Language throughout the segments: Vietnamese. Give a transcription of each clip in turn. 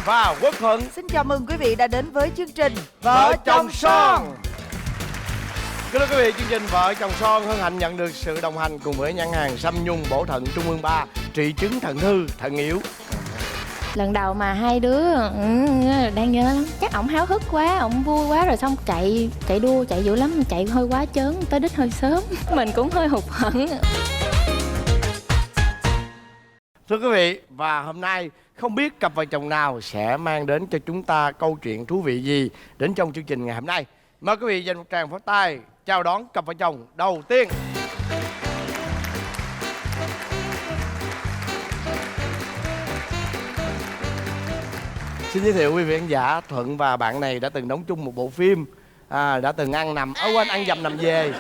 và Quốc Thuận. Xin chào mừng quý vị đã đến với chương trình Vợ chồng son. Kính thưa quý vị, chương trình Vợ chồng son hân hạnh nhận được sự đồng hành cùng với nhãn hàng Sâm Nhung bổ thận Trung ương 3, trị chứng thận hư, thận yếu. Lần đầu mà hai đứa đang nhớ lắm. Chắc ổng háo hức quá, ổng vui quá rồi xong chạy đua, chạy dữ lắm, chạy hơi quá chớn, tới đích hơi sớm. Mình cũng hơi hụt hẫng. Thưa quý vị, và hôm nay không biết cặp vợ chồng nào sẽ mang đến cho chúng ta câu chuyện thú vị gì đến trong chương trình ngày hôm nay. Mời quý vị dành một tràng pháo tay chào đón cặp vợ chồng đầu tiên. Xin giới thiệu quý vị khán giả, Thuận và bạn này đã từng đóng chung một bộ phim, đã từng ăn dầm nằm về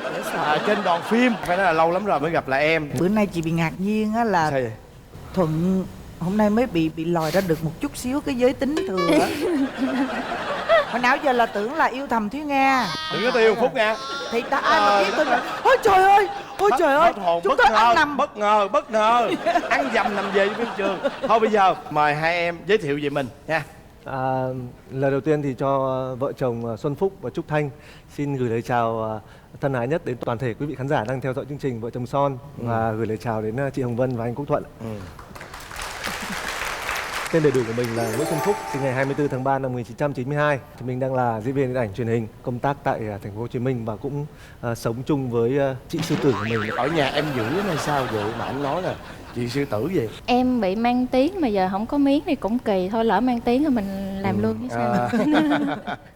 trên đoàn phim. Phải nói là lâu lắm rồi mới gặp lại em. Bữa nay chị bị ngạc nhiên á là Sao vậy? Thuận hôm nay mới bị lòi ra được một chút xíu cái giới tính thừa á. Hồi nào giờ là tưởng là yêu thầm Thúy Nga. Đừng có tiêu Phúc nha. Thì ta ai mà biết tôi ôi trời ơi, chúng tôi ăn nằm bất ngờ ăn dầm nằm về với phim trường. Thôi bây giờ mời hai em giới thiệu về mình nha. Lời đầu tiên thì cho vợ chồng Xuân Phúc và Trúc Thanh xin gửi lời chào thân ái nhất đến toàn thể quý vị khán giả đang theo dõi chương trình Vợ chồng son, và gửi lời chào đến chị Hồng Vân và anh Quốc Thuận. Tên đầy đủ của mình là Nguyễn Xuân Phúc, sinh ngày 24 tháng 3 năm 1992. Thì mình đang là diễn viên điện ảnh truyền hình, công tác tại thành phố Hồ Chí Minh và cũng sống chung với chị sư tử của mình. Ở nhà em giữ hay sao vậy mà anh nói là chị sư tử gì? Em bị mang tiếng mà giờ không có miếng thì cũng kỳ, thôi lỡ mang tiếng thì mình làm luôn chứ sao.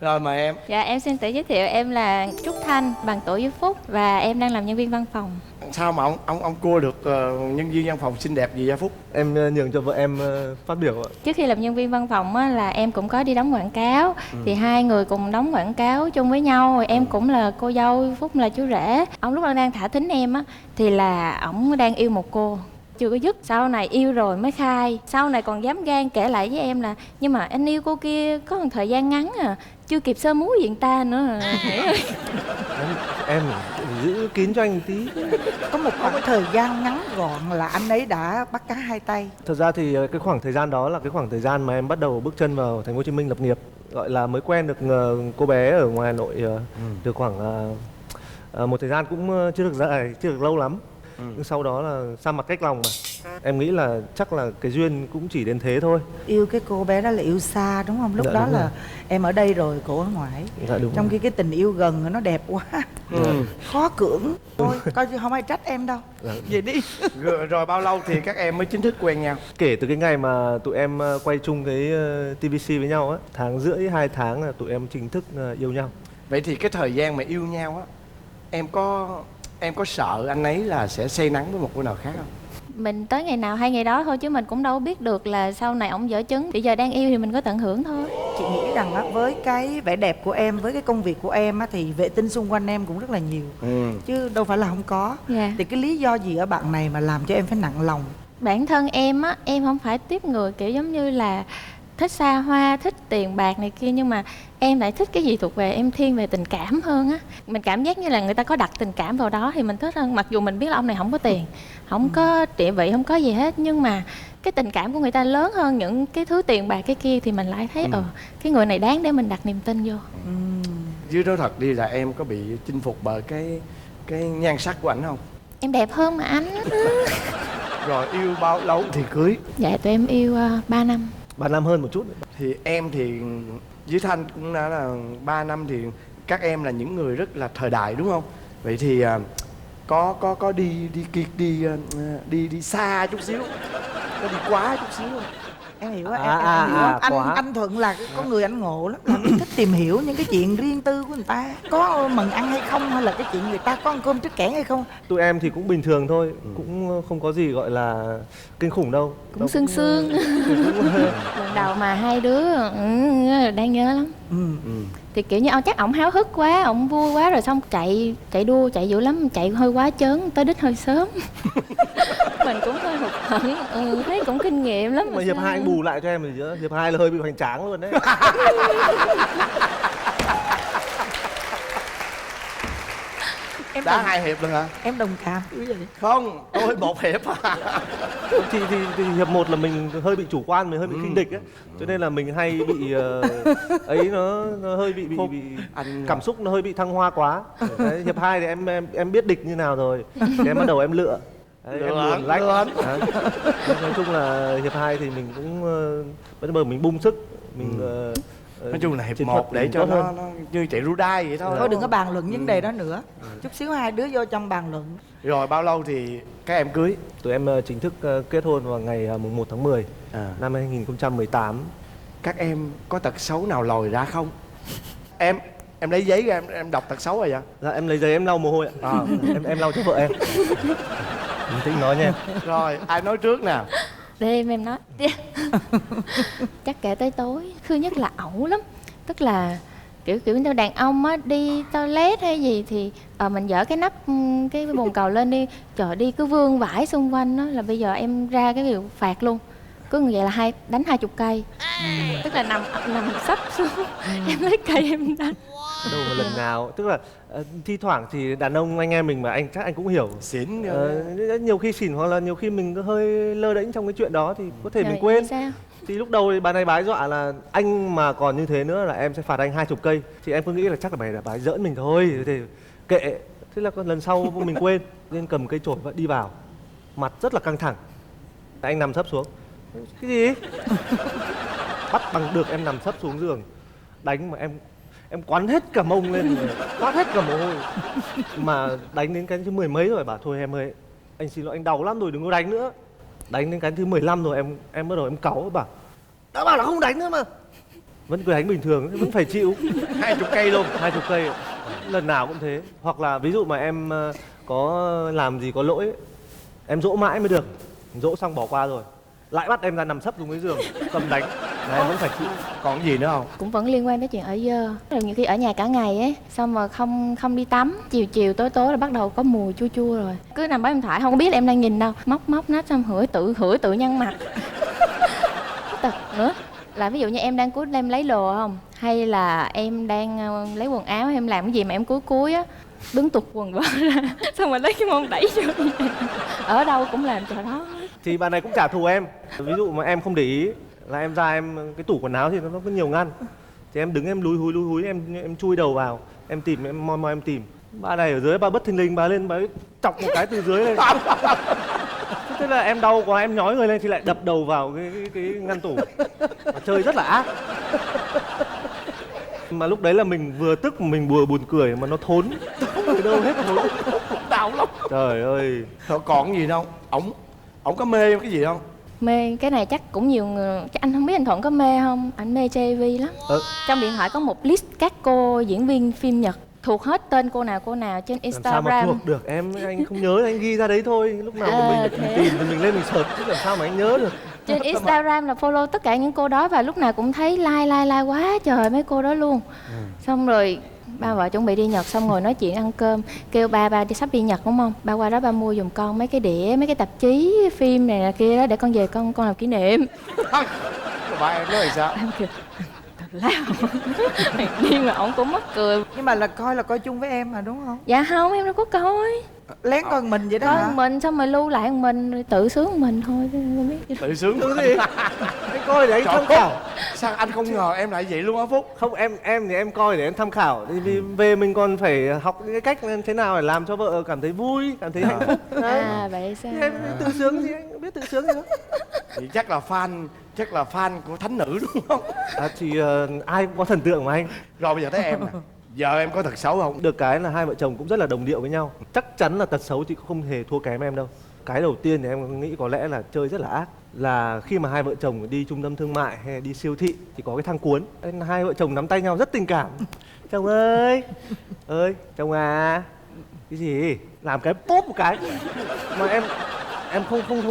Rồi mời em. Dạ em xin tự giới thiệu, em là Trúc Thanh, bằng tuổi với Phúc và em đang làm nhân viên văn phòng. Sao mà ông cua được nhân viên văn phòng xinh đẹp gì vậy Phúc? Em nhường cho vợ em phát biểu ạ. Trước khi làm nhân viên văn phòng á, là em cũng có đi đóng quảng cáo. Thì hai người cùng đóng quảng cáo chung với nhau. Em cũng là cô dâu, Phúc là chú rể. Ông lúc đang thả thính em á, thì là ổng đang yêu một cô chưa có dứt. Sau này yêu rồi mới khai. Sau này còn dám gan kể lại với em là nhưng mà anh yêu cô kia có một thời gian ngắn chưa kịp sơ múi gì người ta nữa. Em giữ kín cho anh một tí. có một cái thời gian ngắn gọn là anh ấy đã bắt cá hai tay. Thật ra thì cái khoảng thời gian đó là cái khoảng thời gian mà em bắt đầu bước chân vào thành phố Hồ Chí Minh lập nghiệp. Gọi là mới quen được cô bé ở ngoài Hà Nội được khoảng một thời gian cũng chưa được dài, chưa được lâu lắm. Nhưng sau đó là xa mặt cách lòng mà. Em nghĩ là chắc là cái duyên cũng chỉ đến thế thôi. Yêu cái cô bé đó là yêu xa đúng không? Lúc Dạ, đó đúng là rồi. Em ở đây rồi, cô ở ngoài. Dạ đúng Trong rồi. khi cái tình yêu gần nó đẹp quá, khó cưỡng. Thôi coi như không ai trách em đâu. Vậy đi. Rồi bao lâu thì các em mới chính thức quen nhau? Kể từ cái ngày mà tụi em quay chung cái TVC với nhau á, tháng rưỡi 2 tháng là tụi em chính thức yêu nhau. Vậy thì cái thời gian mà yêu nhau á, em có sợ anh ấy là sẽ say nắng với một cô nào khác không? Mình tới ngày nào hay ngày đó thôi chứ mình cũng đâu biết được là sau này ổng dở chứng. Bây giờ đang yêu thì mình có tận hưởng thôi. Chị nghĩ rằng á, với cái vẻ đẹp của em, với cái công việc của em á, thì vệ tinh xung quanh em cũng rất là nhiều. Chứ đâu phải là không có. Dạ. Thì cái lý do gì ở bạn này mà làm cho em phải nặng lòng? Bản thân em á, em không phải tiếp người kiểu giống như là thích xa hoa, thích tiền bạc này kia. Nhưng mà em lại thích cái gì thuộc về em thiên về tình cảm hơn á. Mình cảm giác như là người ta có đặt tình cảm vào đó thì mình thích hơn. Mặc dù mình biết là ông này không có tiền, không có địa vị, không có gì hết, nhưng mà cái tình cảm của người ta lớn hơn những cái thứ tiền bạc cái kia thì mình lại thấy cái người này đáng để mình đặt niềm tin vô. Chứ nói thật đi là em có bị chinh phục bởi cái nhan sắc của ảnh không? Em đẹp hơn mà anh. Rồi yêu bao lâu thì cưới? Dạ tụi em yêu 3 năm. 3 năm hơn một chút. Thì em thì với Thanh cũng đã là 3 năm, thì các em là những người rất là thời đại đúng không? Vậy thì có đi xa chút xíu, có đi quá chút xíu không? Em hiểu á, em hiểu không? Anh Thuận là có người anh ngộ lắm, là thích tìm hiểu những cái chuyện riêng tư của người ta. Có mần ăn hay không, hay là cái chuyện người ta có ăn cơm trước kẽn hay không. Tụi em thì cũng bình thường thôi, cũng không có gì gọi là kinh khủng đâu. Cũng sương sương. Lần đầu mà hai đứa đang nhớ lắm. Thì kiểu như chắc ổng háo hức quá, ổng vui quá rồi xong chạy đua, chạy dữ lắm, chạy hơi quá chớn, tới đích hơi sớm. Mình cũng hơi hụt hẫng, thấy cũng kinh nghiệm lắm. Mà hiệp 2 anh bù lại cho em rồi chứ. Hiệp 2 là hơi bị hoành tráng luôn đấy. Em Đá đồng- 2 hiệp luôn hả? Em đồng cảm quý vị. Không, tôi 1 hiệp à. thì hiệp 1 là mình hơi bị chủ quan, mình hơi bị khinh địch ấy, cho nên là mình hay bị ấy nó hơi bị Anh cảm xúc nó hơi bị thăng hoa quá. Đấy, hiệp 2 thì em biết địch như nào rồi, thì em bắt đầu em lựa. Đấy, em luồn lách. Đấy. Nói chung là hiệp 2 thì mình cũng bắt đầu mình bung sức, mình Nói chung là hiệp chiến 1 thuật để mình cho tốt hơn. nó như chạy ru đai vậy thôi. Thôi đừng có bàn luận vấn đề đó nữa. Chút xíu hai đứa vô trong bàn luận. Rồi bao lâu thì các em cưới? Tụi em chính thức kết hôn vào ngày mùng 1 tháng 10 năm 2018. Các em có tật xấu nào lòi ra không? Em lấy giấy ra em đọc tật xấu rồi vậy? Dạ em lấy giấy em lau mồ hôi ạ. Em lau cho vợ em. Bình tĩnh nói nha em. Rồi, ai nói trước nào? Để em nói. Chắc kể tới tối. Thứ nhất là ẩu lắm. Tức là kiểu như đàn ông á đi toilet hay gì thì mình dỡ cái nắp cái bồn cầu lên đi, trời đi cứ vương vãi xung quanh đó, là bây giờ em ra cái điều phạt luôn. Cứ như vậy là đánh 20 cây. Tức là nằm sấp xuống. Em lấy cây em đánh. Đâu mà lần nào, tức là thi thoảng thì đàn ông anh em mình mà chắc anh cũng hiểu. Xỉn. Nhiều khi xỉn hoặc là nhiều khi mình cứ hơi lơ đễnh trong cái chuyện đó thì có thể Trời, mình quên. sao? Thì lúc đầu thì bà này bái dọa là anh mà còn như thế nữa là em sẽ phạt anh 20 cây. Thì em cứ nghĩ là chắc là bà ấy giỡn mình thôi, thì kệ. Thế là lần sau mình quên nên cầm cây chổi và đi vào, mặt rất là căng thẳng. Anh nằm sấp xuống. Cái gì? Bắt bằng được em nằm sấp xuống giường, đánh mà em quắn hết cả mông lên, toát hết cả mồ hôi. Mà đánh đến cái thứ 10 mấy rồi, bảo thôi em ơi, anh xin lỗi, anh đau lắm rồi, đừng có đánh nữa. Đánh đến cái thứ 15 rồi em bắt đầu em cáu, bảo đã bảo là không đánh nữa mà. Vẫn cứ đánh bình thường, vẫn phải chịu. 20 cây luôn. 20 cây, lần nào cũng thế. Hoặc là ví dụ mà em có làm gì có lỗi, em dỗ mãi mới được. Dỗ xong bỏ qua rồi, lại bắt em ra nằm sấp xuống cái giường, cầm đánh. Là em vẫn phải chịu. Còn gì nữa không? Cũng vẫn liên quan tới chuyện ở dơ. Rồi nhiều khi ở nhà cả ngày ấy, xong mà không đi tắm, chiều tối là bắt đầu có mùi chua chua rồi. Cứ nằm bấm điện thoại không biết em đang nhìn đâu, móc nát xong hửi tự nhăn mặt. Tật nữa là ví dụ như em đang cúi em lấy đồ không, hay là em đang lấy quần áo, hay em làm cái gì mà em cúi á, đứng tụt quần vỡ ra, xong rồi lấy cái mông đẩy vô. Ở đâu cũng làm trò đó. Thì bạn này cũng trả thù em. Ví dụ mà em không để ý là em ra cái tủ quần áo thì nó có nhiều ngăn, thì em đứng em lúi húi em chui đầu vào, em tìm, em moi em tìm. Bà này ở dưới, bà bất thình lình bà lên, bà ấy chọc một cái từ dưới lên. Thế là em đau quá, em nhói người lên thì lại đập đầu vào cái ngăn tủ. Mà chơi rất là ác. Mà lúc đấy là mình vừa tức mình vừa buồn cười, mà nó thốn ở đâu hết thốn. Đau lắm. Trời ơi. Thôi còn gì đâu. Ổng có mê cái gì không? Mê cái này chắc cũng nhiều người. Chắc anh không biết anh Thuận có mê không? Anh mê JV lắm. Trong điện thoại có một list các cô diễn viên phim Nhật, thuộc hết tên cô nào trên Làm Instagram. sao mà thuộc được em, anh không nhớ, anh ghi ra đấy thôi. Lúc nào mình tìm thì mình lên mình search, chứ làm sao mà anh nhớ được. Trên Instagram là follow tất cả những cô đó, và lúc nào cũng thấy like quá trời mấy cô đó luôn. Xong rồi ba vợ chuẩn bị đi Nhật, xong ngồi nói chuyện ăn cơm, kêu ba đi sắp đi Nhật đúng không, ba qua đó ba mua giùm con mấy cái đĩa, mấy cái tạp chí phim này là kia đó, để con về con làm kỷ niệm. Ba em nói thì sao? Em kêu lao. Nhưng mà ổng cũng mắc cười. Nhưng mà là coi chung với em mà đúng không? Dạ không, em đâu có coi. Lén coi mình vậy đó Coi hả? mình xong rồi lưu lại mình, rồi tự sướng một mình thôi, không biết. Tự sướng Cái gì? Anh coi để anh tham khảo. Sao anh không ngờ em lại vậy luôn á Phúc? Không, em thì em coi để em tham khảo. Vì về mình còn phải học cái cách thế nào để làm cho vợ cảm thấy vui, cảm thấy hạnh phúc. Đấy. Vậy sao? Thì em tự sướng gì, anh biết tự sướng gì đâu. Thì chắc là fan của thánh nữ đúng không? Thì ai cũng có thần tượng mà anh. Rồi bây giờ tới em nè. Giờ em có tật xấu không? Được cái là hai vợ chồng cũng rất là đồng điệu với nhau. Chắc chắn là tật xấu thì không hề thua kém em đâu. Cái đầu tiên thì em nghĩ có lẽ là chơi rất là ác. Là khi mà hai vợ chồng đi trung tâm thương mại hay đi siêu thị thì có cái thang cuốn. Nên hai vợ chồng nắm tay nhau rất tình cảm. Chồng ơi, chồng à. Cái gì? Làm cái pốp một cái. Mà em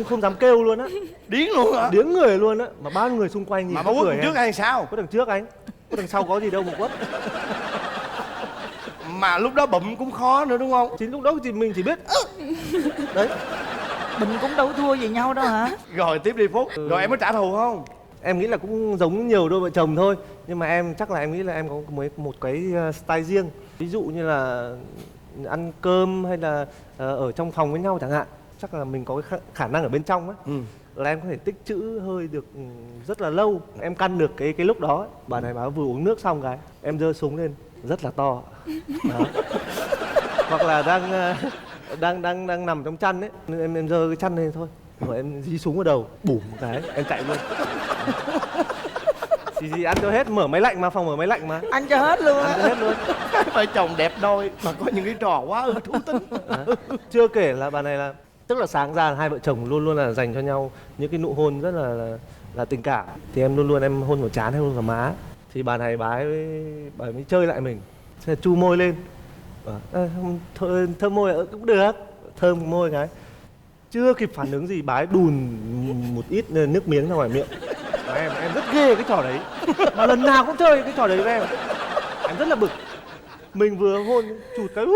không dám kêu luôn á. Điếng luôn hả? Điếng người luôn á. Mà bao nhiêu người xung quanh nhìn Mà cũng quất cười đằng trước hay sao? Có đằng trước anh. Có đằng sau có gì đâu mà quất. Mà lúc đó bụm cũng khó nữa đúng không? Chính lúc đó thì mình chỉ biết đấy. Mình cũng đâu thua gì nhau đâu hả? Rồi tiếp đi Phúc. Rồi em có trả thù không? Em nghĩ là cũng giống nhiều đôi vợ chồng thôi. Nhưng mà em chắc là em nghĩ là em có một cái style riêng. Ví dụ như là ăn cơm hay là ở trong phòng với nhau chẳng hạn, chắc là mình có cái khả năng ở bên trong ấy, là em có thể tích trữ hơi được rất là lâu. Em căn được cái lúc đó ấy. Bà này bảo vừa uống nước xong cái em giơ súng lên rất là to. Đó. Hoặc là đang nằm trong chăn ấy, em giơ cái chăn lên thôi, rồi em dí súng vào đầu, bùm một cái em chạy luôn. Gì ăn cho hết, mở máy lạnh mà, phòng mở máy lạnh mà, Ăn cho hết luôn ăn á. cho hết luôn. Vợ chồng đẹp đôi mà có những cái trò quá ư thú tính. Chưa kể là bà này là tức là sáng ra là hai vợ chồng luôn luôn là dành cho nhau những cái nụ hôn rất là tình cảm. Thì em luôn luôn em hôn vào trán hay hôn vào má, thì bà này bà mới chơi lại mình, thế là chu môi lên, thơm môi cũng được, thơm môi cái chưa kịp phản ứng gì bà ấy đùn một ít nước miếng ra ngoài miệng. Và em rất ghê cái trò đấy, mà lần nào cũng chơi cái trò đấy với em rất là bực. Mình vừa hôn chụt cái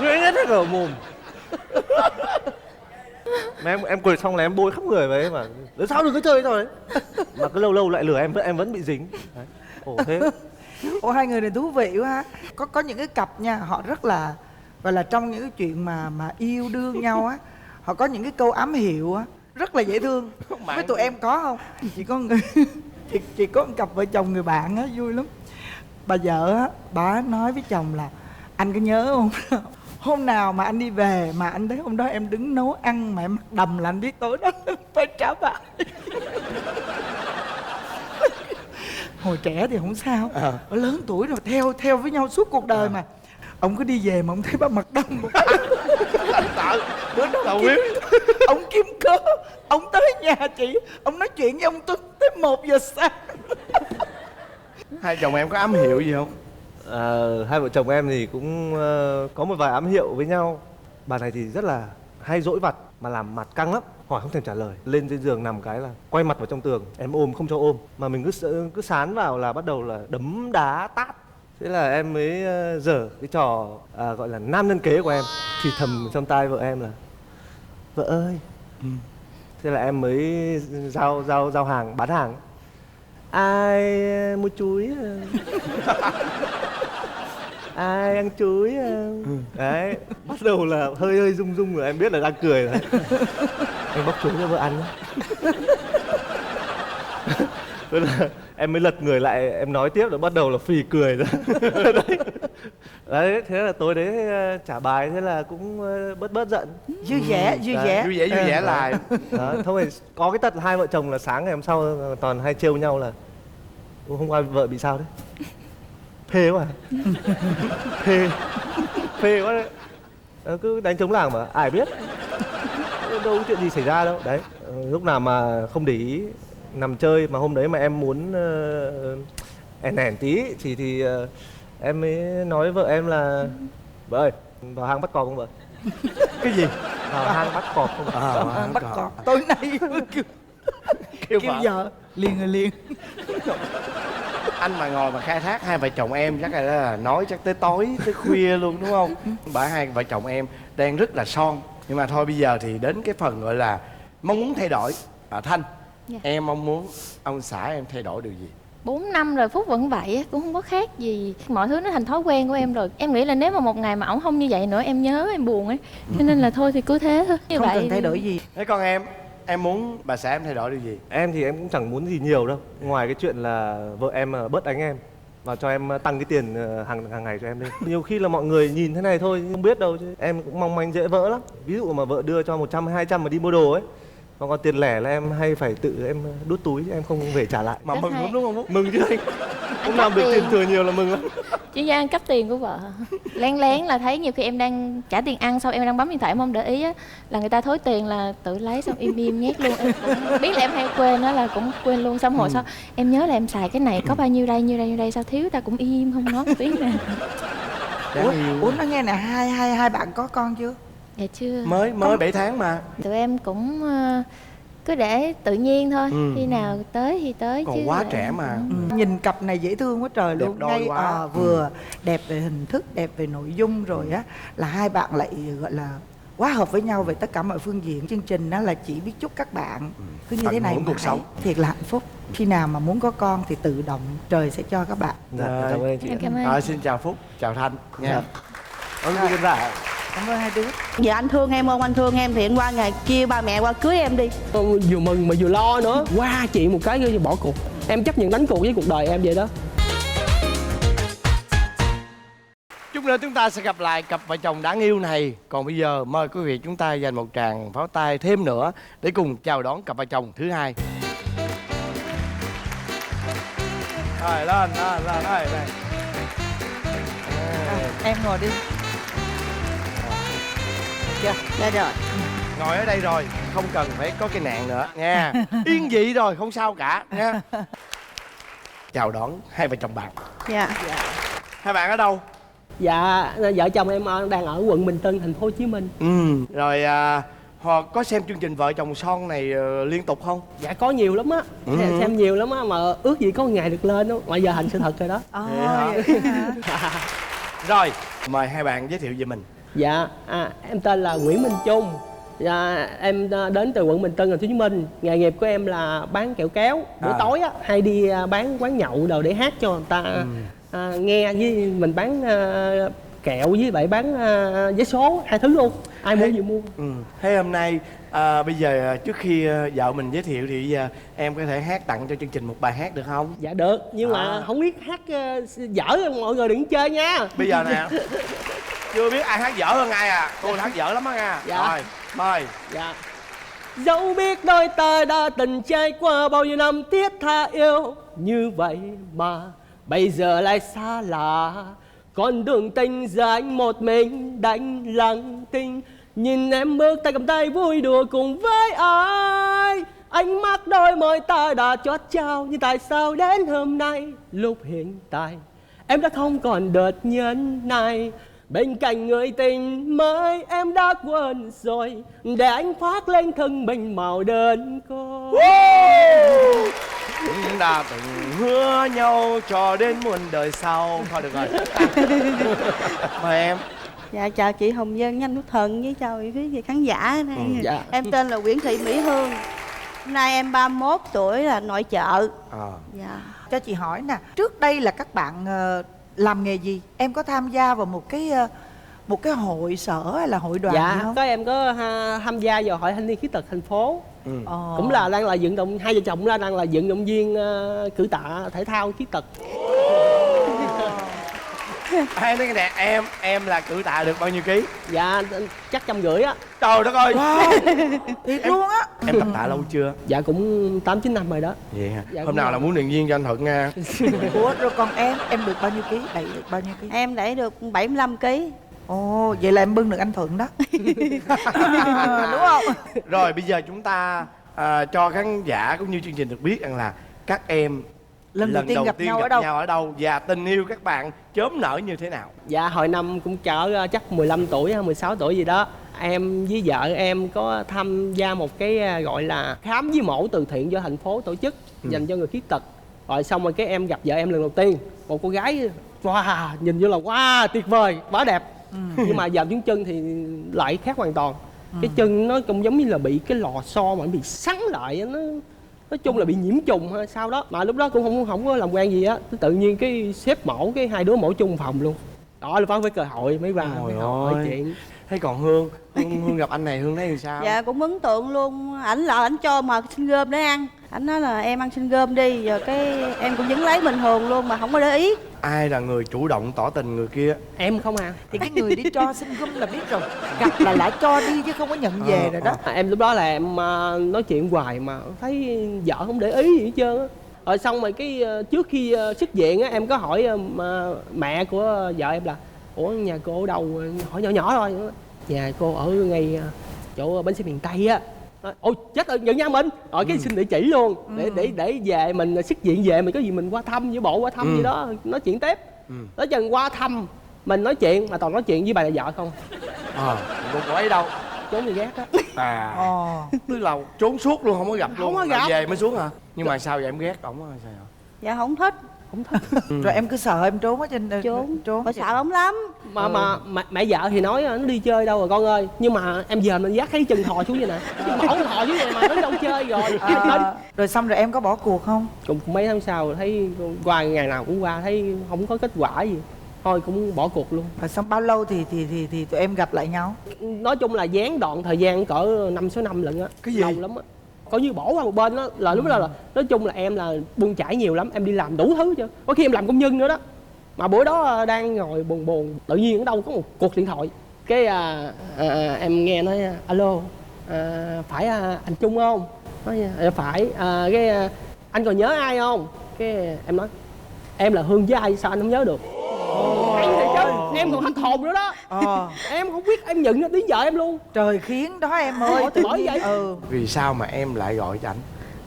ghê nhất hết ở mồm. Mà em cười xong là em bôi khắp người vậy mà sao đừng có chơi cái trò đấy, mà cứ lâu lâu lại lừa em vẫn bị dính đấy. Khổ thế. Ủa hai người này thú vị quá ha. Có những cái cặp nha, họ rất là gọi là trong những cái chuyện mà yêu đương nhau á, họ có những cái câu ám hiệu á rất là dễ thương. Với tụi em có không? Chỉ có người chỉ có một cặp vợ chồng người bạn á vui lắm. Bà vợ á, bà nói với chồng là anh có nhớ không? Hôm nào mà anh đi về mà anh thấy hôm đó em đứng nấu ăn mà em mặc đầm là anh biết tối đó phải trả bài. Hồi trẻ thì không sao, lớn tuổi rồi theo với nhau suốt cuộc đời mà. Ông cứ đi về mà ông thấy bà mặc đầm một cái. Bữa đó ông kiếm cớ, ông tới nhà chị, ông nói chuyện với ông Tuấn tới 1 giờ sáng. Hai chồng em có ám hiệu gì không? Hai vợ chồng em thì cũng có một vài ám hiệu với nhau. Bà này thì rất là hay dỗi vặt mà làm mặt căng lắm, hỏi không thèm trả lời. Lên trên giường nằm cái là quay mặt vào trong tường, em ôm không cho ôm, mà mình cứ sán vào là bắt đầu là đấm đá tát. Thế là em mới dở cái trò gọi là nam nhân kế của em, thì thầm trong tai vợ em là vợ ơi. Thế là em mới giao hàng, bán hàng. Ai mua chuối ai ăn chuối đấy, bắt đầu là hơi rung rồi em biết là đang cười rồi. Anh bóc chuối cho vợ ăn nhé. Thế là em mới lật người lại em nói tiếp, rồi bắt đầu là phì cười rồi. Đấy, thế là tối đấy trả bài, thế là cũng bớt giận, Vui vẻ lại. đó. Thôi có cái tật là hai vợ chồng là sáng ngày hôm sau toàn hay trêu nhau là hôm qua vợ bị sao đấy, phê quá à? phê quá đấy. Cứ đánh trống lảng mà ai biết, đâu có chuyện gì xảy ra đâu đấy. Lúc nào mà không để ý nằm chơi mà hôm đấy mà em muốn ẻn tí thì em mới nói với vợ em là vợ ơi, vào hang bắt cọp không vợ? Cái gì? Vào hang bắt cọp không vợ? bắt cọp. Tối nay kêu vợ liền. Anh mà ngồi mà khai thác hai vợ chồng em chắc là nói chắc tới tối tới khuya luôn đúng không? Bởi hai vợ chồng em đang rất là son. Nhưng mà thôi bây giờ thì đến cái phần gọi là mong muốn thay đổi. Thanh, em mong muốn ông xã em thay đổi điều gì? 4 năm rồi Phúc vẫn vậy á, cũng không có khác gì. Mọi thứ nó thành thói quen của em rồi. Em nghĩ là nếu mà một ngày mà ổng không như vậy nữa em nhớ em buồn ấy. Cho nên là thôi thì cứ thế thôi. Như Không vậy cần thay đổi gì. Thế còn em muốn bà xã em thay đổi điều gì? Em thì em cũng chẳng muốn gì nhiều đâu, ngoài cái chuyện là vợ em bớt đánh em và cho em tăng cái tiền hàng ngày cho em lên. Nhiều khi là mọi người nhìn thế này thôi không biết đâu, chứ em cũng mong manh dễ vỡ lắm. Ví dụ mà vợ đưa cho 100 hay 200 mà đi mua đồ ấy, còn tiền lẻ là em hay phải tự em đút túi, em không về trả lại. Mà mừng lắm đúng không? Mừng chứ anh. Hôm nào được tiền thừa nhiều là mừng lắm. Chuyên gia ăn cắp tiền của vợ. Lén là thấy nhiều khi em đang trả tiền ăn, xong em đang bấm điện thoại em không để ý á, là người ta thối tiền là tự lấy xong im nhét luôn. Em cũng biết là em hay quên đó, là cũng quên luôn. Xong hồi sau em nhớ là em xài cái này có bao nhiêu đây sao thiếu, ta cũng im không nói một tiếng nè. Ủa nó nghe nè, hai bạn có con chưa? Dạ chưa. Mới 7 tháng mà. Tụi em cũng cứ để tự nhiên thôi, khi nào tới thì tới. Còn chứ quá trẻ mà. Nhìn cặp này dễ thương quá trời Đẹp luôn. đôi Ngay quá. vừa đẹp về hình thức, đẹp về nội dung rồi á, là hai bạn lại gọi là quá hợp với nhau về tất cả mọi phương diện. Chương trình đó là chỉ biết chúc các bạn cứ như Tận thế này hưởng cuộc mãi, sống. thiệt là hạnh phúc. Khi nào mà muốn có con thì tự động trời sẽ cho các bạn. Dạ, cảm ơn anh chị. Em cảm ơn. Xin chào Phúc, chào Thanh nha. Dạ. Ơn quý khán giả. Cảm ơn hai đứa. Giờ anh thương em không? Anh thương em thì anh qua ngày kia ba mẹ qua cưới em đi. Vừa mừng mà vừa lo nữa. Qua chị một cái rồi bỏ cuộc. Em chấp nhận đánh cuộc với cuộc đời em vậy đó. Chút nữa chúng ta sẽ gặp lại cặp vợ chồng đáng yêu này. Còn bây giờ mời quý vị chúng ta dành một tràng pháo tay thêm nữa để cùng chào đón cặp vợ chồng thứ hai. Rồi lên, đây. Em ngồi đi. Dạ rồi. Ngồi ở đây rồi, không cần phải có cái nạn nữa nha. Yên vị rồi, không sao cả nha. Chào đón hai vợ chồng bạn. Dạ. Hai bạn ở đâu? Dạ, vợ chồng em đang ở quận Bình Tân, thành phố Hồ Chí Minh. Rồi họ có xem chương trình Vợ Chồng Son này liên tục không? Dạ có nhiều lắm á. Xem nhiều lắm á, mà ước gì có một ngày được lên đó. Mà giờ thành sự thật rồi đó. Vậy hả? Rồi, mời hai bạn giới thiệu về mình. Dạ, em tên là Nguyễn Minh Trung. Dạ, em đến từ quận Bình Tân, thành phố Hồ Chí Minh. Nghề nghiệp của em là bán kẹo kéo. Buổi tối á, hay đi bán quán nhậu đồ để hát cho người ta nghe. Với mình bán kẹo với lại bán vé số, hai thứ luôn. Ai mua gì mua. Thế hôm nay bây giờ trước khi vợ mình giới thiệu thì bây giờ em có thể hát tặng cho chương trình một bài hát được không? Dạ được, nhưng mà không biết hát dở, mọi người đừng chơi nha. Bây giờ nè, chưa biết ai hát dở hơn ai à. Cô hát dở lắm á nha. Dạ. Rồi, mời. Dạ. Dẫu biết đôi ta đã từng trải qua bao nhiêu năm thiết tha yêu như vậy mà bây giờ lại xa lạ. Con đường tình giờ anh một mình đánh lặng thinh, nhìn em bước tay cầm tay vui đùa cùng với ai. Ánh mắt đôi môi ta đã chót trao, nhưng tại sao đến hôm nay lúc hiện tại em đã không còn đợt nhẫn này. Bên cạnh người tình mới em đã quên rồi, để anh khoác lên thân mình màu đơn côi. Chúng đã từng hứa nhau cho đến muôn đời sau. Thôi được rồi. Mời em. Dạ chào chị Hồng Vân, anh Quốc Thần với chào quý vị khán giả đây. Dạ. Em tên là Nguyễn Thị Mỹ Hương. Hôm nay em 31 tuổi, là nội trợ. Dạ. Cho chị hỏi nè, trước đây là các bạn làm nghề gì? Em có tham gia vào một cái hội sở hay là hội đoàn gì Dạ, không? có em có tham gia vào hội thanh niên khuyết tật thành phố. Ờ. Cũng là đang là vận động, hai vợ chồng đang là vận động viên cử tạ thể thao khuyết tật. Hai nói cái nè, em là cử tạ được bao nhiêu ký? Dạ chắc 150 á. Trời đất ơi. Thiệt luôn á. Em tập tạ lâu chưa? Dạ cũng 8-9 năm rồi đó. Vậy hả? Dạ, Hôm đúng nào rồi. là muốn luyện viên cho anh Thuận nha. Ủa rồi còn em được bao nhiêu ký? Đẩy được bao nhiêu ký? Em đẩy được 75 kg. Ồ, vậy là em bưng được anh Thuận đó. Đúng không? Rồi bây giờ chúng ta cho khán giả cũng như chương trình được biết rằng là các em Lần đầu tiên gặp nhau ở đâu? và tình yêu các bạn chớm nở như thế nào? Dạ hồi năm cũng cỡ chắc 15 tuổi hay 16 tuổi gì đó. Em với vợ em có tham gia một cái gọi là khám với mổ từ thiện do thành phố tổ chức dành cho người khuyết tật. Rồi xong rồi cái em gặp vợ em lần đầu tiên, một cô gái wow, nhìn như là wow tuyệt vời, quá đẹp. Nhưng mà vào chân chân thì lại khác hoàn toàn. Cái chân nó cũng giống như là bị cái lò xo mà bị sắn lại, nó nói chung là bị nhiễm trùng hay sao đó. Mà lúc đó cũng không có làm quen gì á, tự nhiên cái xếp mổ, cái hai đứa mổ chung phòng luôn. Đó là phải cơ hội mới vào Trời mới hỏi ơi. chuyện. Thế còn Hương gặp anh này Hương thấy làm sao? Dạ cũng ấn tượng luôn. Ảnh là ảnh cho mà xin gom để ăn. Ảnh nói là em ăn xin gom đi. Giờ cái em cũng vẫn lấy bình thường luôn mà không có để ý. Ai là người chủ động tỏ tình người kia? Em không à. Thì cái người đi cho xin gum là biết rồi. Gặp là lại cho đi chứ không có nhận về rồi đó. Em lúc đó là em nói chuyện hoài mà thấy vợ không để ý gì hết trơn á. Rồi xong rồi cái trước khi xuất viện á, em có hỏi mẹ của vợ em là ủa nhà cô ở đâu, hỏi nhỏ nhỏ thôi. Nhà cô ở ngay chỗ bến xe miền Tây á. Ôi chết rồi, nhận ra mình. Rồi cái xin địa chỉ luôn để về mình xuất viện về mình có gì mình qua thăm, với bộ qua thăm gì đó nói chuyện tiếp. Nói chừng qua thăm mình nói chuyện mà toàn nói chuyện với bà là vợ không. Cô ấy đâu? Trốn đi ghét á. Tức là trốn suốt luôn, không có gặp luôn. Không có gặp. Về mới xuống hả? Nhưng mà sao vậy, em ghét ổng hay sao? Dạ không thích. Không thích. Rồi em cứ sợ em trốn ở trên Trốn. Mà sợ ổng lắm. Mà mẹ vợ thì nói nó đi chơi đâu rồi con ơi, nhưng mà em về mình dắt cái chân thò xuống vậy nè, bỏ thò xuống vậy mà nó đâu chơi rồi. Rồi xong rồi em có bỏ cuộc không? Cũng mấy tháng sau thấy qua ngày nào cũng qua thấy không có kết quả gì, thôi cũng bỏ cuộc luôn. Rồi xong bao lâu thì tụi em gặp lại nhau? Nói chung là gián đoạn thời gian cỡ 5-6 năm lận á. Cái gì? Lâu lắm á. Coi như bỏ qua một bên đó là lúc đó là nói chung là em là buông chải nhiều lắm, em đi làm đủ thứ chứ, có khi em làm công nhân nữa đó. Mà bữa đó đang ngồi buồn tự nhiên ở đâu có một cuộc điện thoại, cái em nghe nói alo, phải anh Trung không? Nói phải. Cái anh còn nhớ ai không? Cái em nói em là Hương với ai sao anh không nhớ được. Hay thiệt chứ, em còn hết hồn nữa đó. Em không biết em nhận đến vợ em luôn. Trời khiến đó em ơi. Tự bởi vậy. Vì sao mà em lại gọi cho ảnh?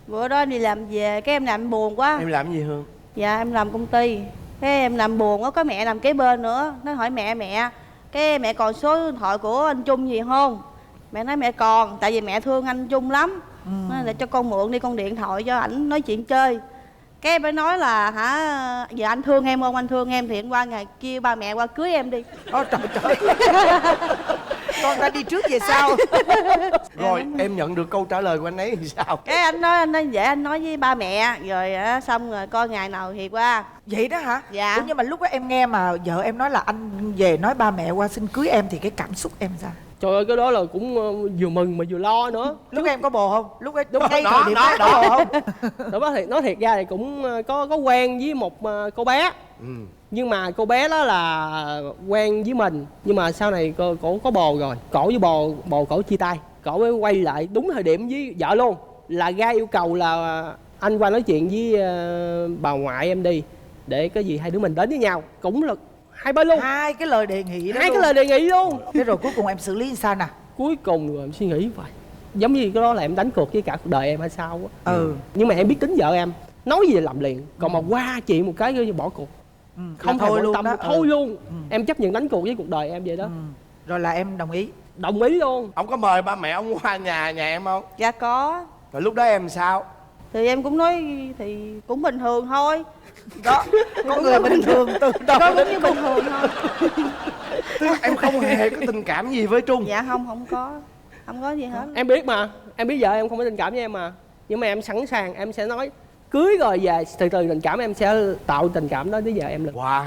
Bữa đó đi làm về cái em làm buồn quá. Em làm gì Hương? Dạ em làm công ty. Cái em làm buồn quá, có mẹ nằm kế bên nữa. Nó hỏi mẹ cái mẹ còn số điện thoại của anh Trung gì không? Mẹ nói mẹ còn, tại vì mẹ thương anh Trung lắm. Nói để cho con mượn đi, con điện thoại cho ảnh nói chuyện chơi. Cái em mới nói là hả, giờ anh thương em không? Anh thương em thì anh qua ngày kia ba mẹ qua cưới em đi. Trời con ta đi trước về sau. Rồi em nhận được câu trả lời của anh ấy thì sao? Cái anh nói vậy, anh nói với ba mẹ rồi xong rồi coi ngày nào thì qua. Vậy đó hả? Dạ. Ủa, nhưng mà lúc đó em nghe mà vợ em nói là anh về nói ba mẹ qua xin cưới em thì cái cảm xúc em sao? Trời ơi, cái đó là cũng vừa mừng mà vừa lo nữa. Lúc em có bồ không? Lúc ấy Đúng ngay đó, thời điểm đó có bồ không? Đó nói thiệt ra thì cũng có quen với một cô bé. Nhưng mà cô bé đó là quen với mình, nhưng mà sau này cổ có bồ rồi, cổ với bồ cổ chia tay, cổ mới quay lại đúng thời điểm với vợ luôn, là ra yêu cầu là anh qua nói chuyện với bà ngoại em đi, để cái gì hai đứa mình đến với nhau. Cũng là hai bên luôn, Hai cái lời đề nghị đó hai luôn. cái lời đề nghị luôn. Thế rồi cuối cùng em xử lý sao nè? Cuối cùng rồi em suy nghĩ vậy, giống như cái đó là em đánh cược với cả cuộc đời em hay sao á. Nhưng mà em biết tính vợ em, nói gì là làm liền, còn mà qua chuyện một cái như bỏ cuộc. Không thôi thôi luôn tâm đó. thôi luôn. Em chấp nhận đánh cuộc với cuộc đời em vậy đó. Rồi là em đồng ý. Đồng ý luôn. Ông có mời ba mẹ ông qua nhà em không? Dạ có. Rồi lúc đó em sao? Thì em cũng nói thì cũng bình thường thôi. Đó, con người bình thường từ đầu Có đến cũng như bình thường thôi. Tức là em không hề có tình cảm gì với Trung? Dạ không có gì hết. Em biết mà, em biết vợ em không có tình cảm với em mà. Nhưng mà em sẵn sàng, em sẽ nói cưới rồi về từ từ tình cảm em sẽ tạo tình cảm đó với vợ em lần. Wow.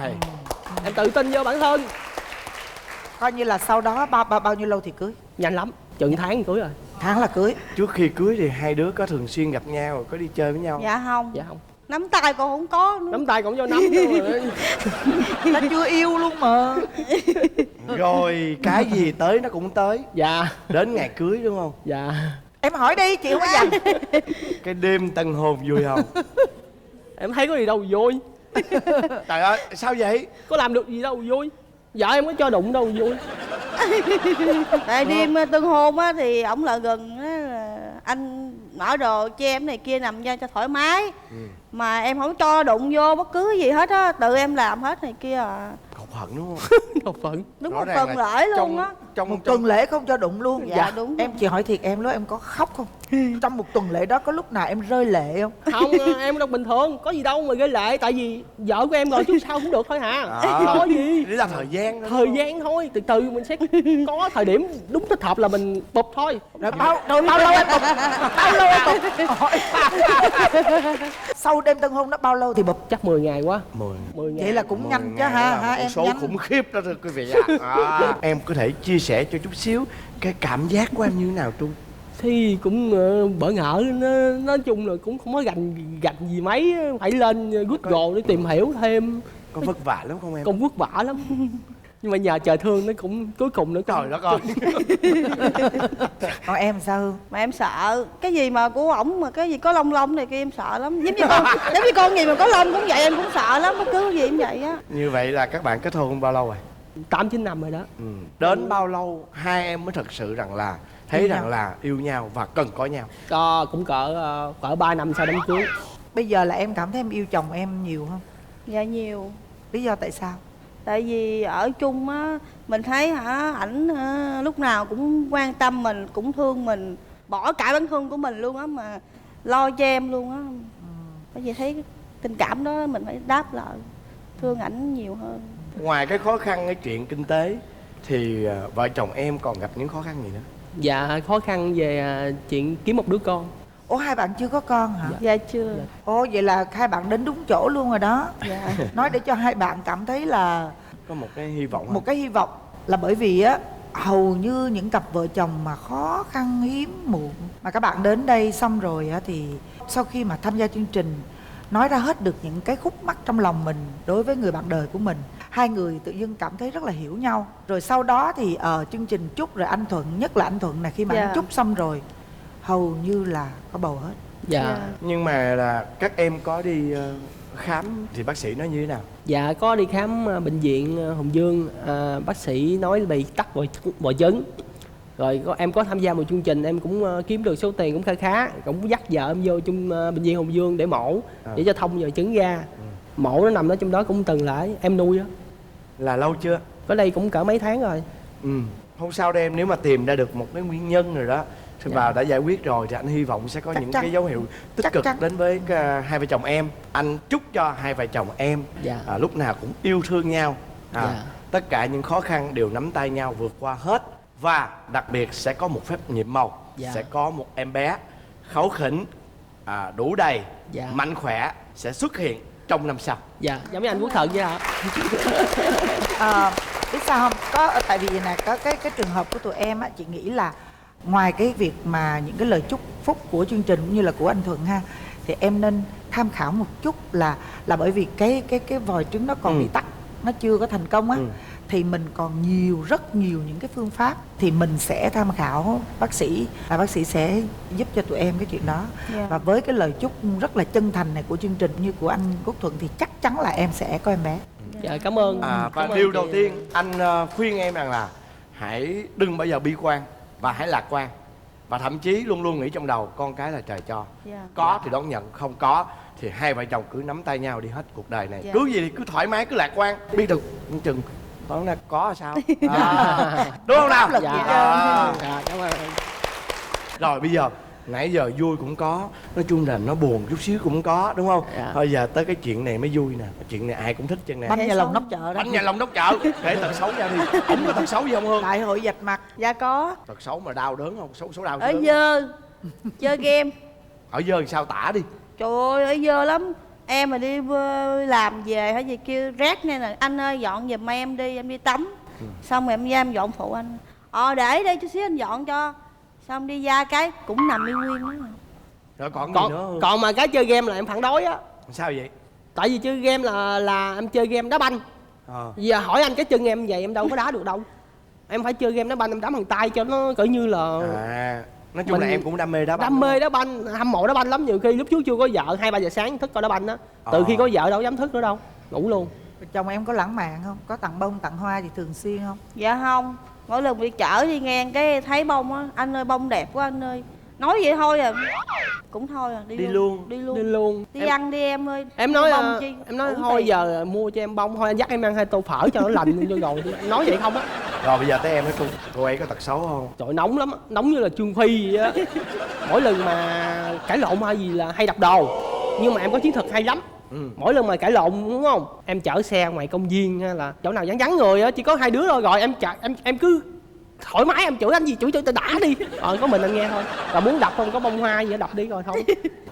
Em tự tin vô bản thân. coi như là sau đó bao nhiêu lâu thì cưới? Nhanh lắm, chừng tháng cưới rồi. Tháng là cưới. Trước khi cưới thì hai đứa có thường xuyên gặp nhau, có đi chơi với nhau? Dạ không. Dạ không. Nắm tay còn không có nữa. Nắm tay cũng vô nắm rồi. Nó chưa yêu luôn mà. Rồi cái gì tới nó cũng tới. Dạ. Đến ngày cưới đúng không? Dạ. Em hỏi đi, chị không có dành. Cái đêm tân hôn vui không? Em thấy có gì đâu vui. Trời ơi, sao vậy? Có làm được gì đâu vui. Vợ em có cho đụng đâu vui. Tại đêm tân hôn á thì ổng lại gần á là anh mở đồ cho em này kia nằm ra cho thoải mái. Mà em không cho đụng vô bất cứ gì hết á, tự em làm hết này kia à. Cậu hận đúng không? Một phần. Đúng Rõ một ràng phần là lễ luôn á. Một tuần lễ không cho đụng luôn. Dạ, đúng. Em chị hỏi thiệt em lúc em có khóc không? Trong một tuần lễ đó có lúc nào em rơi lệ không? Không, em đâu bình thường, có gì đâu mà gây lệ. Tại vì vợ của em rồi chứ sao cũng được thôi hả. Có gì. Đấy là thời gian đó. Thời gian thôi, từ từ mình sẽ có thời điểm đúng thích hợp là mình bụp thôi. Rồi bao lâu em bụp? Bao lâu em bụp? Sau đêm tân hôn đó bao lâu thì bụp? Chắc 10 ngày quá. 10 ngày. Vậy là cũng 10 nhanh chứ ngày ha, là ha một em số nhanh. khủng khiếp đó thưa quý vị ạ. Em có thể chia sẻ cho chút xíu cái cảm giác của em như thế nào Trung? Thì cũng bỡ ngỡ, nói chung là cũng không có gành gì mấy, phải lên Google để tìm hiểu thêm. Có vất vả lắm không em? Cũng vất vả lắm. Nhưng mà nhờ trời thương nó cũng cuối cùng nó Trời đất ơi. Còn em sao Hương? Mà em sợ cái gì mà của ổng mà cái gì có lông lông này kia em sợ lắm. Giống như con gì mà có lông cũng vậy em cũng sợ lắm, bất cứ gì cũng vậy á. Như vậy là các bạn kết hôn bao lâu rồi? 8-9 năm rồi đó. Đến bao lâu hai em mới thật sự rằng là thấy rằng là yêu nhau và cần có nhau? Cũng cỡ 3 năm sau đám cưới. Bây giờ là em cảm thấy em yêu chồng em nhiều không? Dạ nhiều. Lý do tại sao? Tại vì ở chung á mình thấy ảnh lúc nào cũng quan tâm mình, cũng thương mình, bỏ cả bản thân của mình luôn á mà lo cho em luôn á. Bởi vì thấy tình cảm đó mình phải đáp lại, thương ảnh nhiều hơn. Ngoài cái khó khăn cái chuyện kinh tế thì vợ chồng em còn gặp những khó khăn gì nữa? Dạ khó khăn về chuyện kiếm một đứa con. Ủa hai bạn chưa có con hả? Dạ chưa. Ồ vậy là hai bạn đến đúng chỗ luôn rồi đó. Dạ. Nói để cho hai bạn cảm thấy là Có một cái hy vọng một cái hy vọng, là bởi vì á hầu như những cặp vợ chồng mà khó khăn hiếm muộn mà các bạn đến đây xong rồi á, thì sau khi mà tham gia chương trình nói ra hết được những cái khúc mắc trong lòng mình đối với người bạn đời của mình, hai người tự dưng cảm thấy rất là hiểu nhau. Rồi sau đó thì chương trình chúc rồi anh Thuận, nhất là anh Thuận này, khi mà Dạ. anh chúc xong rồi hầu như là có bầu hết. Dạ. Nhưng mà là các em có đi khám thì bác sĩ nói như thế nào? Dạ có đi khám bệnh viện Hùng Dương, bác sĩ nói bị tắc vòi trứng. Rồi em có tham gia một chương trình, em cũng kiếm được số tiền cũng khá khá, cũng dắt vợ em vô bệnh viện Hùng Dương để mổ, để cho thông vòi trứng ra. Mổ nó nằm đó trong đó cũng từng lại em nuôi đó. Là lâu chưa? Ở đây cũng cỡ mấy tháng rồi. Không sao đâu em, nếu mà tìm ra được một cái nguyên nhân rồi đó và đã giải quyết rồi thì anh hy vọng sẽ có Chắc những chắn. cái dấu hiệu tích Chắc cực chắn. đến với hai vợ chồng em. Anh chúc cho hai vợ chồng em Dạ. lúc nào cũng yêu thương nhau, Dạ. tất cả những khó khăn đều nắm tay nhau vượt qua hết. Và đặc biệt sẽ có một phép nhiệm màu, Dạ. sẽ có một em bé kháu khỉnh, đủ đầy, Dạ. mạnh khỏe sẽ xuất hiện trong năm sau. Dạ, giống như anh Quốc Thuận vậy hả? Biết sao không, có tại vì nè có cái trường hợp của tụi em á, chị nghĩ là ngoài cái việc mà những cái lời chúc phúc của chương trình cũng như là của anh Thuận ha, thì em nên tham khảo một chút là bởi vì cái vòi trứng nó còn bị tắc, nó chưa có thành công á, thì mình còn rất nhiều những cái phương pháp, thì mình sẽ tham khảo bác sĩ và bác sĩ sẽ giúp cho tụi em cái chuyện đó. Dạ. Và với cái lời chúc rất là chân thành này của chương trình như của anh Quốc Thuận thì chắc chắn là em sẽ có em bé. Dạ, cảm ơn. Và Cảm ơn điều chị. đầu tiên anh khuyên em rằng là hãy đừng bao giờ bi quan và hãy lạc quan, và thậm chí luôn luôn nghĩ trong đầu con cái là trời cho. Dạ. Có thì đón nhận, không có thì hai vợ chồng cứ nắm tay nhau đi hết cuộc đời này. Dạ. Cứ gì thì cứ thoải mái, cứ lạc quan, biết được chừng toán là có sao. Đúng không nào? Áp lực Dạ. gì Dạ, cảm ơn. Rồi bây giờ nãy giờ vui cũng có, nói chung là nó buồn chút xíu cũng có, đúng không? Dạ. Thôi giờ tới cái chuyện này mới vui nè, cái chuyện này ai cũng thích chân nè. Bánh nhà lòng nóc chợ đó. Bánh nhà lòng đốc chợ, kể tật xấu ra đi. Ổng có tật xấu gì không Hương? Đại hội vạch mặt. Dạ có. Tật xấu mà đau đớn không? Số đau Ở đớn. dơ, chơi game. Ở dơ sao tả đi. Trời ơi, ở dơ lắm. Em mà đi làm về hay gì kêu rác nên là anh ơi dọn giùm em đi, em đi tắm. Xong rồi em ra em dọn phụ anh. Để đây chút xíu anh dọn cho. Xong đi ra cái cũng nằm y nguyên đó. Rồi còn gì nữa Hương? Còn mà cái chơi game là em phản đối á. Sao vậy? Tại vì chơi game là em chơi game đá banh. Giờ hỏi anh cái chân em vậy em đâu có đá được đâu. Em phải chơi game đá banh, em đá bằng tay cho nó cỡ như là Nói chung là Mình em cũng đam mê đá banh. đam mê đá banh, hâm mộ đá banh lắm. Nhiều khi lúc trước chưa có vợ 2-3 giờ sáng thức coi đá banh á. Từ khi có vợ đâu dám thức nữa đâu, ngủ luôn. Chồng em có lãng mạn không? Có tặng bông tặng hoa gì thường xuyên không? Dạ không. Mỗi lần đi chở đi ngang cái thấy bông á, anh ơi bông đẹp quá anh ơi. Nói vậy thôi à. Cũng thôi à, đi luôn. Đi luôn. Đi ăn đi em ơi. Em nói bông chi? em nói Uổng thôi tiền. giờ mua cho em bông, thôi anh dắt em ăn 2 tô phở cho nó lành luôn cho rồi. Em nói vậy không á. Rồi bây giờ tới em nói cô ấy có tật xấu không? Trời nóng lắm á, nóng như là Trương Phi vậy á. Mỗi lần mà cãi lộn hay gì là hay đập đồ. Nhưng mà em có chiến thuật hay lắm. Mỗi lần mà cãi lộn đúng không? Em chở xe ngoài công viên hay là chỗ nào vắng vắng người á, chỉ có 2 đứa thôi, rồi em cứ thoải mái em chửi anh gì chửi tao đã đi. Có mình anh nghe thôi. Và muốn đập không có bông hoa gì đó đập đi rồi thôi.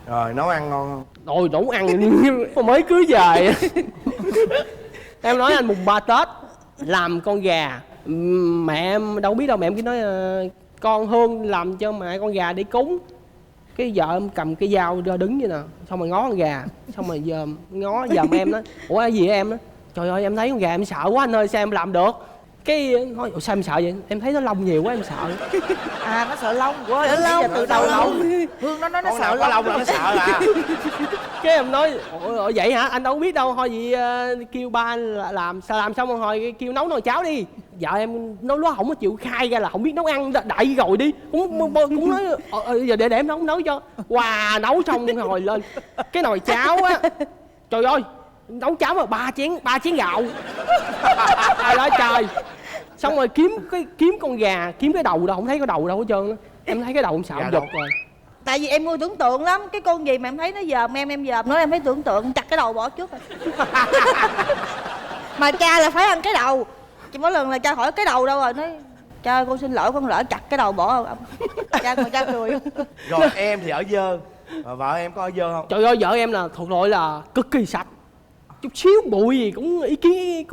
Rồi nấu ăn ngon không? Rồi nấu ăn mới cưới về. Em nói anh mùng 3 Tết làm con gà, mẹ em đâu biết đâu, mẹ em cứ nói con Hương làm cho mẹ con gà để cúng. Cái vợ em cầm cái dao ra đứng vậy nè, xong rồi ngó con gà, xong rồi dòm em nói ủa cái gì vậy em đó? Trời ơi em thấy con gà em sợ quá anh ơi, sao em làm được? Cái nói sao em sợ vậy? Em thấy nó lông nhiều quá em sợ. Nó sợ lông của Sợ lông, từ sợ đầu lông. Hương nó nói nó Con sợ nào có lông. lông là nó sợ à? Cái em nói ủa vậy hả? Anh đâu có biết đâu, thôi vậy kêu ba anh làm xong rồi hồi kêu nấu nồi cháo đi. Vợ em nó không có chịu khai ra là không biết nấu ăn, đại rồi đi cũng nói giờ để em nấu cho. Wow, nấu xong rồi lên cái nồi cháo á, trời ơi nấu cháo mà 3 chén gạo. Trời ơi trời. Xong rồi kiếm con gà, kiếm cái đầu đâu không thấy cái đầu đâu hết trơn á. Em thấy cái đầu em sợ em giật rồi. Tại vì em ngu tưởng tượng lắm. Cái con gì mà em thấy nó dòm em dòm nó em thấy tưởng tượng chặt cái đầu bỏ trước rồi. Mà cha là phải ăn cái đầu. Chỉ mỗi lần là cha hỏi cái đầu đâu rồi nói cha ơi, con xin lỗi con lỡ chặt cái đầu bỏ không. Cha ngồi cha cười. Rồi em thì ở dơ, mà vợ em có ở dơ không? Trời ơi, vợ em là thuộc loại là cực kỳ sạch. Chút xíu bụi gì cũng ý kiến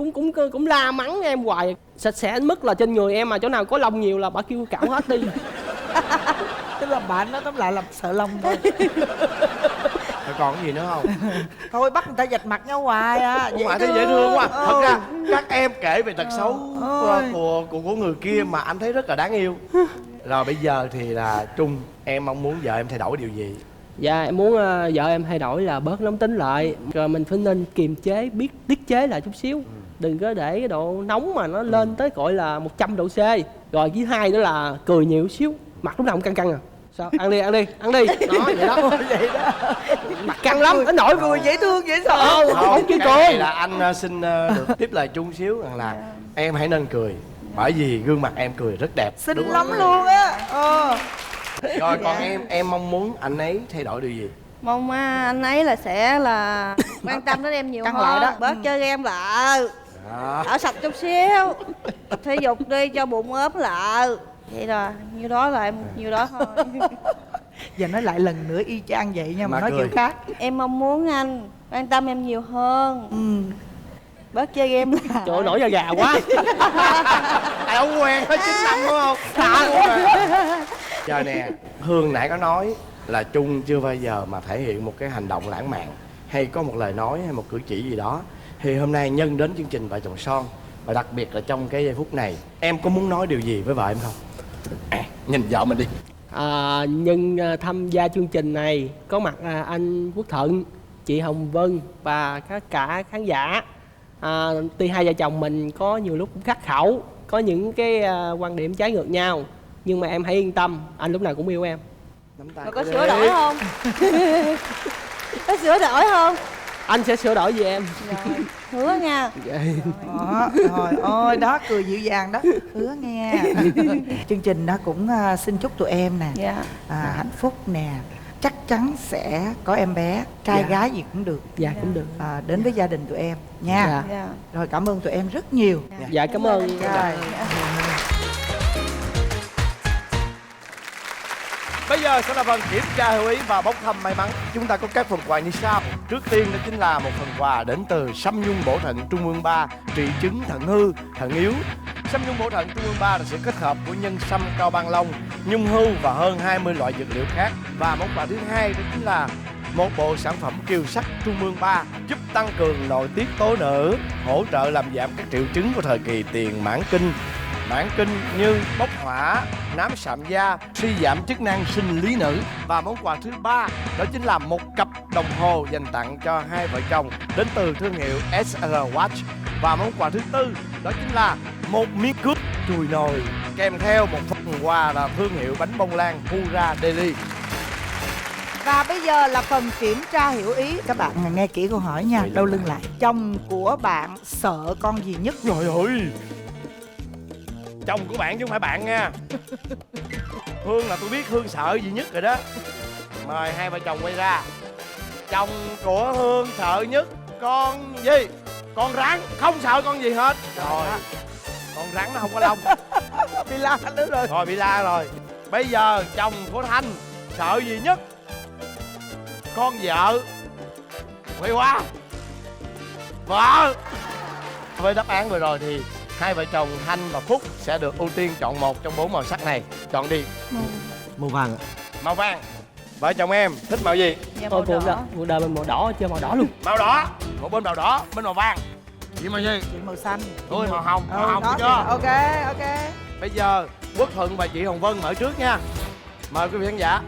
cũng la mắng em hoài. Sạch sẽ đến mức là trên người em mà chỗ nào có lông nhiều là bà kêu cạo hết đi. Tức là bạn nó tóm lại là sợ lông thôi. Rồi còn cái gì nữa không? Thôi bắt người ta vạch mặt nhau hoài à. Không phải thấy dễ thương quá. Thật Ừ. ra các em kể về tật xấu Ôi. của người kia mà anh thấy rất là đáng yêu. Rồi bây giờ thì là Trung, em mong muốn vợ em thay đổi điều gì? Dạ em muốn vợ em thay đổi là bớt nóng tính lại. Rồi mình phải nên kiềm chế, biết tiết chế lại chút xíu. Đừng có để cái độ nóng mà nó lên tới gọi là 100 độ C. Rồi thứ hai nữa là cười nhiều xíu. Mặt lúc nào cũng căng căng à. Sao? Ăn đi. Đó, vậy đó. Vậy đó. Mặt căng lắm, nó nổi Cười dễ thương dễ sợ. không chứ cái cười. này là anh xin được tiếp lời Trung xíu rằng là em hãy nên cười. Bởi vì gương mặt em cười rất đẹp. Xinh đúng lắm không? luôn á. Rồi còn em mong muốn anh ấy thay đổi điều gì? Mong anh ấy là sẽ là quan tâm đến em nhiều Căng hơn, lại đó. bớt chơi game lại, Đó. ở sạch chút xíu, tập thể dục đi cho bụng ốm lại. Vậy rồi, nhiêu đó là em nhiêu đó thôi. Giờ nói lại lần nữa y chang vậy nha, mà Mà nói cười. kiểu khác. Em mong muốn anh quan tâm em nhiều hơn, bớt chơi game lại. Trời ơi, nổi da gà quá. Tại ông quen hết 9 năm đúng không? Giờ nè, Hương nãy có nói là Trung chưa bao giờ mà thể hiện một cái hành động lãng mạn hay có một lời nói hay một cử chỉ gì đó. Thì hôm nay nhân đến chương trình Vợ Chồng Son, và đặc biệt là trong cái giây phút này, em có muốn nói điều gì với vợ em không? Nhìn vợ mình đi. Nhân tham gia chương trình này có mặt anh Quốc Thuận, chị Hồng Vân và cả khán giả. Tuy hai vợ chồng mình có nhiều lúc cũng khắc khẩu, có những cái quan điểm trái ngược nhau, nhưng mà em hãy yên tâm, anh lúc nào cũng yêu em. Nắm tay Mà có đi. sửa đổi không? Có sửa đổi không? Anh sẽ sửa đổi vì em. Rồi, hứa nha. Đó, rồi ôi đó cười dịu dàng đó, hứa nghe. Chương trình đó cũng xin chúc tụi em nè, Dạ. hạnh phúc nè, chắc chắn sẽ có em bé, trai Dạ. gái gì cũng được. Dạ cũng được. Đến với gia đình tụi em nha. Dạ. Dạ. Rồi cảm ơn tụi em rất nhiều. Dạ cảm ơn. Rồi. Bây giờ sẽ là phần kiểm tra hữu ý và bốc thăm may mắn. Chúng ta có các phần quà như sau. Trước tiên đó chính là một phần quà đến từ Sâm Nhung Bổ Thận Trung ương 3, trị chứng thận hư, thận yếu. Sâm Nhung Bổ Thận Trung ương 3 là sự kết hợp của nhân sâm cao ban long, nhung hưu và hơn 20 loại dược liệu khác. Và món quà thứ hai đó chính là một bộ sản phẩm kiều sắc Trung ương 3 giúp tăng cường nội tiết tố nữ, hỗ trợ làm giảm các triệu chứng của thời kỳ tiền mãn kinh như bốc hỏa, nám sạm da, suy giảm chức năng sinh lý nữ. Và món quà thứ ba đó chính là một cặp đồng hồ dành tặng cho hai vợ chồng đến từ thương hiệu SR Watch. Và món quà thứ tư đó chính là một miếng cước chùi nồi kèm theo một phần quà là thương hiệu bánh bông lan Pura Deli. Và bây giờ là phần kiểm tra hiểu ý. Các bạn nghe kỹ câu hỏi nha, đâu lưng lại. Chồng của bạn sợ con gì nhất? Trời ơi, chồng của bạn chứ không phải bạn nha. Hương là tôi biết Hương sợ gì nhất rồi đó. Mời hai vợ chồng quay ra. Chồng của Hương sợ nhất con gì? Con rắn. Không sợ con gì hết. Rồi, con rắn nó không có lông. Bị la nữa rồi. Rồi bị la rồi. Bây giờ chồng của Thanh sợ gì nhất? Con vợ. Quay qua. Vợ. Với đáp án vừa rồi thì hai vợ chồng Thanh và Phúc sẽ được ưu tiên chọn một trong 4 màu sắc này. Chọn đi. Màu vàng ạ. Màu vàng. Vợ chồng em thích màu gì? Dạ, Thôi màu đỏ. cuộc đời mình màu đỏ, chơi màu đỏ luôn. Màu đỏ. Một bên màu đỏ, bên màu vàng. Chị màu gì? Chị màu xanh. Tôi màu hồng. Màu hồng đó chưa? thì ok. Bây giờ Quốc Thuận và chị Hồng Vân mở trước nha. Mời quý vị khán giả.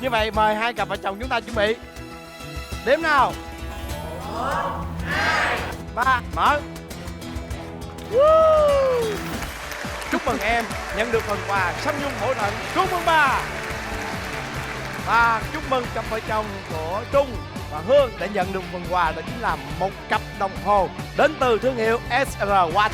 Như vậy mời hai cặp vợ chồng chúng ta chuẩn bị. Đếm nào. 1, 2, 3, mở. Woo! Chúc mừng em nhận được phần quà Sâm Nhung Bổ Thận Trung ương 3. Và chúc mừng cặp vợ chồng của Trung và Hương đã nhận được phần quà, đó chính là một cặp đồng hồ đến từ thương hiệu SR Watch.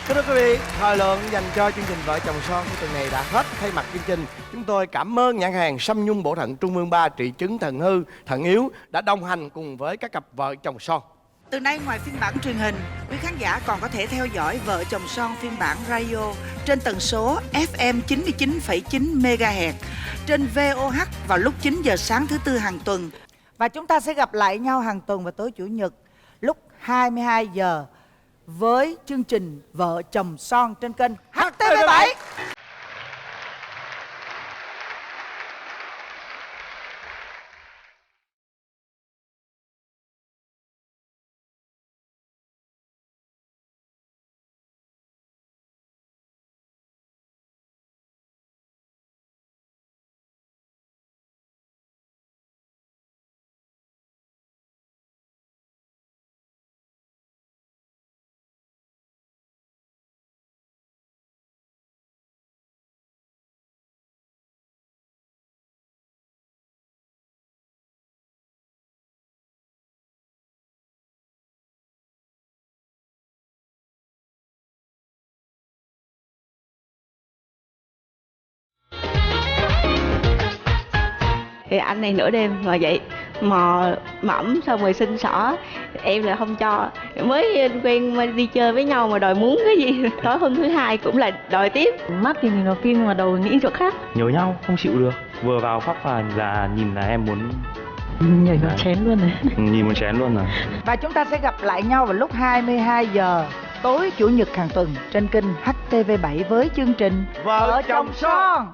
Thưa quý vị, thời lượng dành cho chương trình Vợ chồng son của tuần này đã hết. Thay mặt chương trình, chúng tôi cảm ơn nhãn hàng Sâm Nhung Bổ Thận Trung ương 3 trị chứng thận hư, thận yếu đã đồng hành cùng với các cặp vợ chồng son. Từ nay ngoài phiên bản truyền hình, quý khán giả còn có thể theo dõi Vợ chồng son phiên bản radio trên tần số FM 99,9 MHz trên VOH vào lúc 9 giờ sáng thứ Tư hàng tuần. Và chúng ta sẽ gặp lại nhau hàng tuần vào tối Chủ nhật lúc 22 giờ với chương trình Vợ chồng son trên kênh HTV7. Thì anh này nửa đêm ngồi dậy mò mẫm xong rồi xin xỏ, em là không cho. Mới quen mà đi chơi với nhau mà đòi muốn cái gì, tối hôm thứ hai cũng là đòi tiếp. Mắt thì nhìn vào phim mà đầu nghĩ chỗ khác. Nhớ nhau không chịu được, vừa vào phóc vào là nhìn là em muốn Nhảy vào chén luôn này. nhìn muốn chén luôn rồi. Và chúng ta sẽ gặp lại nhau vào lúc 22 giờ tối Chủ nhật hàng tuần trên kênh HTV7 với chương trình Vợ chồng son.